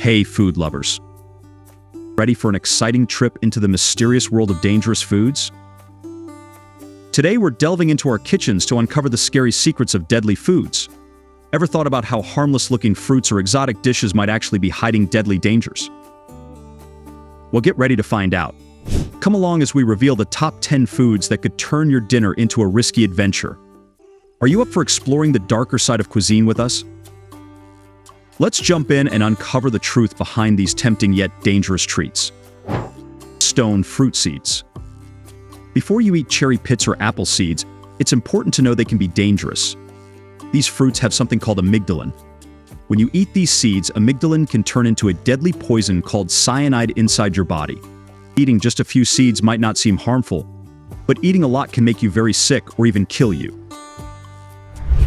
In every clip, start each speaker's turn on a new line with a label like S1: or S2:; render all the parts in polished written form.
S1: Hey, food lovers. Ready for an exciting trip into the mysterious world of dangerous foods? Today we're delving into our kitchens to uncover the scary secrets of deadly foods. Ever thought about how harmless-looking fruits or exotic dishes might actually be hiding deadly dangers? Well, get ready to find out. Come along as we reveal the top 10 foods that could turn your dinner into a risky adventure. Are you up for exploring the darker side of cuisine with us? Let's jump in and uncover the truth behind these tempting yet dangerous treats. Stone fruit seeds. Before you eat cherry pits or apple seeds, it's important to know they can be dangerous. These fruits have something called amygdalin. When you eat these seeds, amygdalin can turn into a deadly poison called cyanide inside your body. Eating just a few seeds might not seem harmful, but eating a lot can make you very sick or even kill you.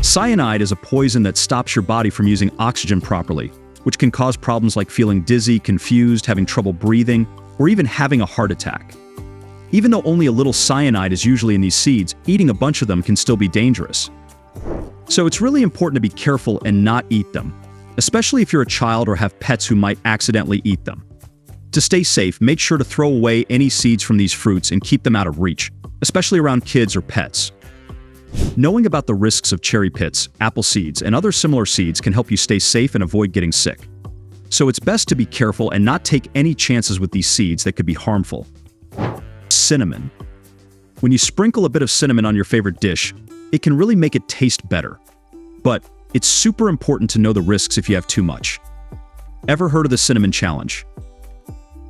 S1: Cyanide is a poison that stops your body from using oxygen properly, which can cause problems like feeling dizzy, confused, having trouble breathing, or even having a heart attack. Even though only a little cyanide is usually in these seeds, eating a bunch of them can still be dangerous. So it's really important to be careful and not eat them, especially if you're a child or have pets who might accidentally eat them. To stay safe, make sure to throw away any seeds from these fruits and keep them out of reach, especially around kids or pets. Knowing about the risks of cherry pits, apple seeds, and other similar seeds can help you stay safe and avoid getting sick. So it's best to be careful and not take any chances with these seeds that could be harmful. Cinnamon. When you sprinkle a bit of cinnamon on your favorite dish, it can really make it taste better. But it's super important to know the risks if you have too much. Ever heard of the cinnamon challenge?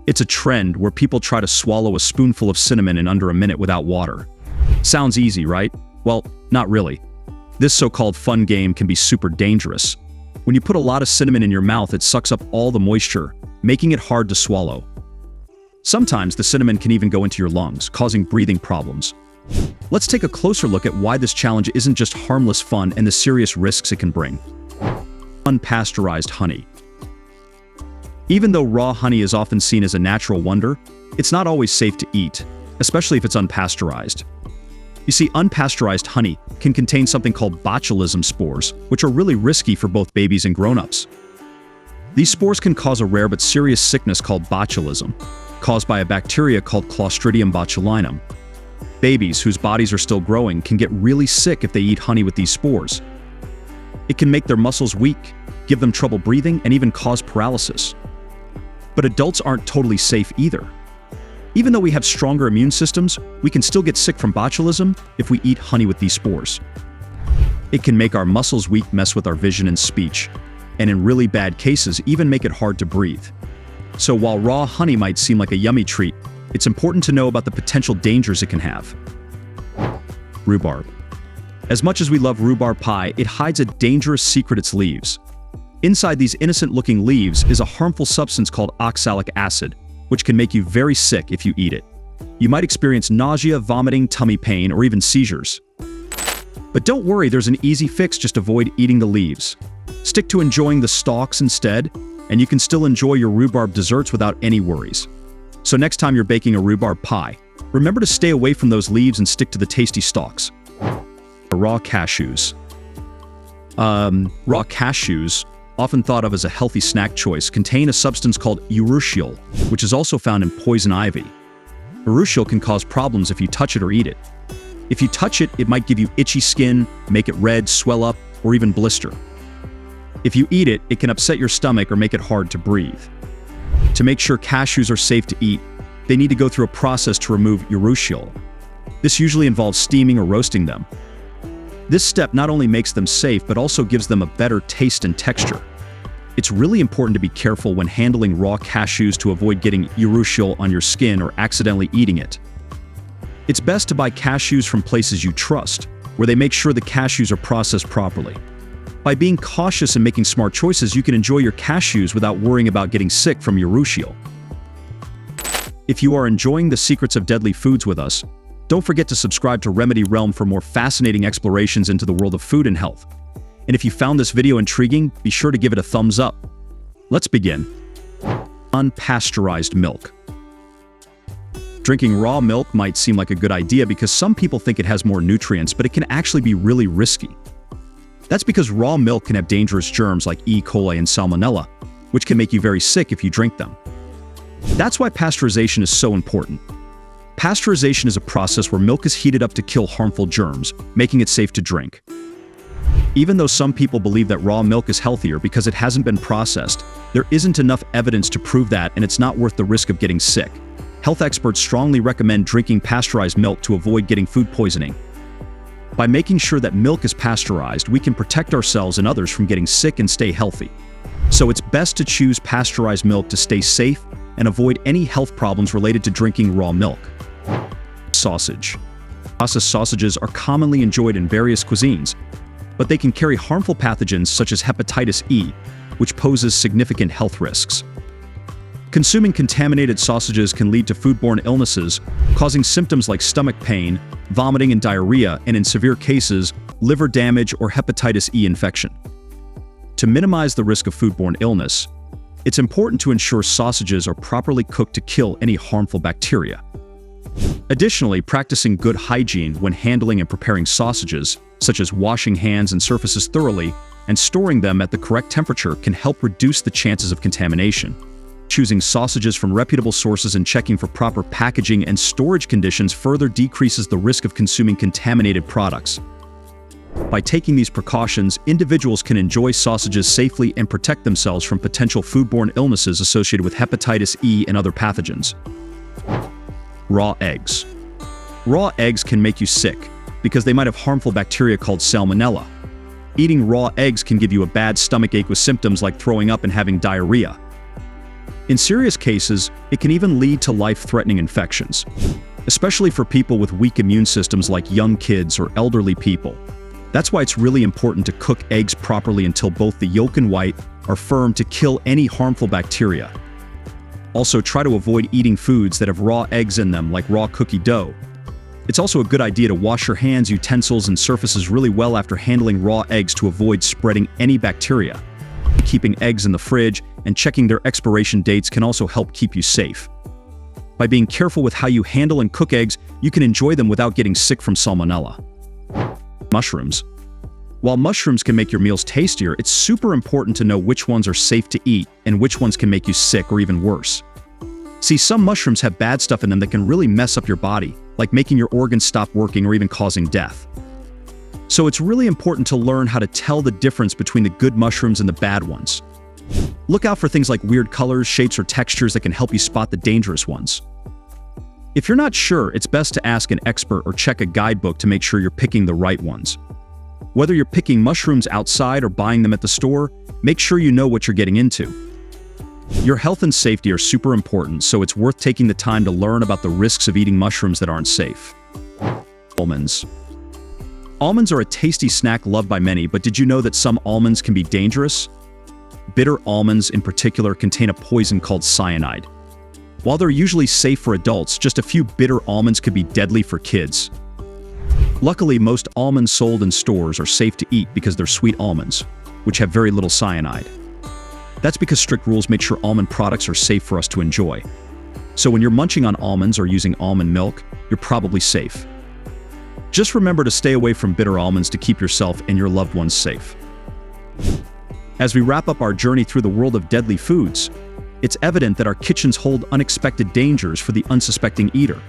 S1: It's a trend where people try to swallow a spoonful of cinnamon in under a minute without water. Sounds easy, right? Well, not really. This so-called fun game can be super dangerous. When you put a lot of cinnamon in your mouth, it sucks up all the moisture, making it hard to swallow. Sometimes the cinnamon can even go into your lungs, causing breathing problems. Let's take a closer look at why this challenge isn't just harmless fun and the serious risks it can bring. Unpasteurized honey. Even though raw honey is often seen as a natural wonder, it's not always safe to eat, especially if it's unpasteurized. You see, unpasteurized honey can contain something called botulism spores, which are really risky for both babies and grown-ups. These spores can cause a rare but serious sickness called botulism, caused by a bacteria called Clostridium botulinum. Babies whose bodies are still growing can get really sick if they eat honey with these spores. It can make their muscles weak, give them trouble breathing, and even cause paralysis. But adults aren't totally safe either. Even though we have stronger immune systems, we can still get sick from botulism if we eat honey with these spores. It can make our muscles weak, mess with our vision and speech, and in really bad cases, even make it hard to breathe. So while raw honey might seem like a yummy treat, it's important to know about the potential dangers it can have. Rhubarb. As much as we love rhubarb pie, it hides a dangerous secret: its leaves. Inside these innocent-looking leaves is a harmful substance called oxalic acid, which can make you very sick if you eat it. You might experience nausea, vomiting, tummy pain, or even seizures. But don't worry, there's an easy fix: just avoid eating the leaves. Stick to enjoying the stalks instead, and you can still enjoy your rhubarb desserts without any worries. So next time you're baking a rhubarb pie, remember to stay away from those leaves and stick to the tasty stalks. Raw cashews. Raw cashews, often thought of as a healthy snack choice, contain a substance called urushiol, which is also found in poison ivy. Urushiol can cause problems if you touch it or eat it. If you touch it, it might give you itchy skin, make it red, swell up, or even blister. If you eat it, it can upset your stomach or make it hard to breathe. To make sure cashews are safe to eat, they need to go through a process to remove urushiol. This usually involves steaming or roasting them. This step not only makes them safe, but also gives them a better taste and texture. It's really important to be careful when handling raw cashews to avoid getting urushiol on your skin or accidentally eating it. It's best to buy cashews from places you trust, where they make sure the cashews are processed properly. By being cautious and making smart choices, you can enjoy your cashews without worrying about getting sick from urushiol. If you are enjoying the secrets of deadly foods with us, don't forget to subscribe to Remedy Realm for more fascinating explorations into the world of food and health. And if you found this video intriguing, be sure to give it a thumbs up. Let's begin. Unpasteurized milk. Drinking raw milk might seem like a good idea because some people think it has more nutrients, but it can actually be really risky. That's because raw milk can have dangerous germs like E. coli and Salmonella, which can make you very sick if you drink them. That's why pasteurization is so important. Pasteurization is a process where milk is heated up to kill harmful germs, making it safe to drink. Even though some people believe that raw milk is healthier because it hasn't been processed, there isn't enough evidence to prove that, and it's not worth the risk of getting sick. Health experts strongly recommend drinking pasteurized milk to avoid getting food poisoning. By making sure that milk is pasteurized, we can protect ourselves and others from getting sick and stay healthy. So it's best to choose pasteurized milk to stay safe and avoid any health problems related to drinking raw milk. Sausage. Processed sausages are commonly enjoyed in various cuisines, but they can carry harmful pathogens such as hepatitis E, which poses significant health risks. Consuming contaminated sausages can lead to foodborne illnesses, causing symptoms like stomach pain, vomiting and diarrhea, and in severe cases, liver damage or hepatitis E infection. To minimize the risk of foodborne illness, it's important to ensure sausages are properly cooked to kill any harmful bacteria. Additionally, practicing good hygiene when handling and preparing sausages, such as washing hands and surfaces thoroughly and storing them at the correct temperature, can help reduce the chances of contamination. Choosing sausages from reputable sources and checking for proper packaging and storage conditions further decreases the risk of consuming contaminated products. By taking these precautions, individuals can enjoy sausages safely and protect themselves from potential foodborne illnesses associated with hepatitis E and other pathogens. Raw eggs. Raw eggs can make you sick because they might have harmful bacteria called Salmonella. Eating raw eggs can give you a bad stomach ache with symptoms like throwing up and having diarrhea. In serious cases, it can even lead to life-threatening infections, especially for people with weak immune systems like young kids or elderly people. That's why it's really important to cook eggs properly until both the yolk and white are firm to kill any harmful bacteria. Also, try to avoid eating foods that have raw eggs in them, like raw cookie dough. It's also a good idea to wash your hands, utensils, and surfaces really well after handling raw eggs to avoid spreading any bacteria. Keeping eggs in the fridge and checking their expiration dates can also help keep you safe. By being careful with how you handle and cook eggs, you can enjoy them without getting sick from salmonella. Mushrooms. While mushrooms can make your meals tastier, it's super important to know which ones are safe to eat and which ones can make you sick or even worse. See, some mushrooms have bad stuff in them that can really mess up your body, like making your organs stop working or even causing death. So it's really important to learn how to tell the difference between the good mushrooms and the bad ones. Look out for things like weird colors, shapes, or textures that can help you spot the dangerous ones. If you're not sure, it's best to ask an expert or check a guidebook to make sure you're picking the right ones. Whether you're picking mushrooms outside or buying them at the store, make sure you know what you're getting into. Your health and safety are super important, so it's worth taking the time to learn about the risks of eating mushrooms that aren't safe. Almonds. Almonds are a tasty snack loved by many, but did you know that some almonds can be dangerous? Bitter almonds in particular contain a poison called cyanide. While they're usually safe for adults, just a few bitter almonds could be deadly for kids. Luckily, most almonds sold in stores are safe to eat because they're sweet almonds, which have very little cyanide. That's because strict rules make sure almond products are safe for us to enjoy. So when you're munching on almonds or using almond milk, you're probably safe. Just remember to stay away from bitter almonds to keep yourself and your loved ones safe. As we wrap up our journey through the world of deadly foods, it's evident that our kitchens hold unexpected dangers for the unsuspecting eater.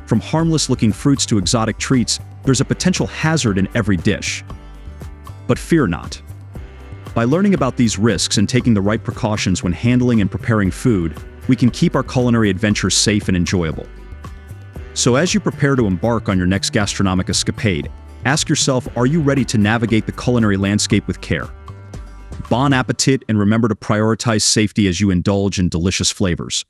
S1: From harmless-looking fruits to exotic treats, there's a potential hazard in every dish. But fear not. By learning about these risks and taking the right precautions when handling and preparing food, we can keep our culinary adventures safe and enjoyable. So as you prepare to embark on your next gastronomic escapade, ask yourself, are you ready to navigate the culinary landscape with care? Bon appetit, and remember to prioritize safety as you indulge in delicious flavors.